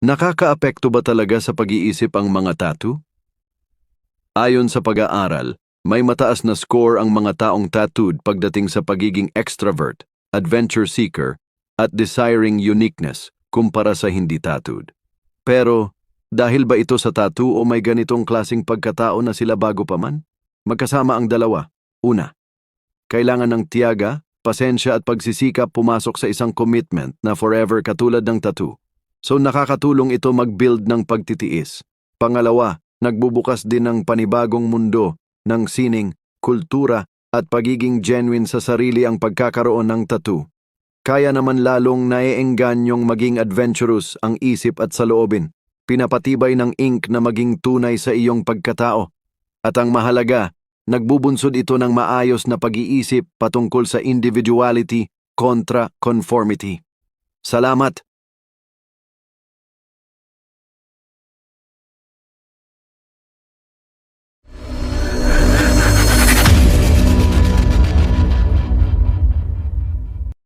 Nakakaapekto ba talaga sa pag-iisip ang mga tattoo? Ayon sa pag-aaral, may mataas na score ang mga taong tattooed pagdating sa pagiging extrovert, adventure seeker, at desiring uniqueness kumpara sa hindi tattooed. Pero, dahil ba ito sa tattoo o may ganitong klasing pagkatao na sila bago pa man? Magkasama ang dalawa. Una, kailangan ng tiyaga, pasensya at pagsisikap pumasok sa isang commitment na forever katulad ng tattoo. So nakakatulong ito mag-build ng pagtitiis. Pangalawa, nagbubukas din ng panibagong mundo ng sining, kultura at pagiging genuine sa sarili ang pagkakaroon ng tattoo. Kaya naman lalong naiengganyong maging adventurous ang isip at saloobin. Pinapatibay ng ink na maging tunay sa iyong pagkatao. At ang mahalaga, nagbubunsod ito ng maayos na pag-iisip patungkol sa individuality kontra conformity. Salamat!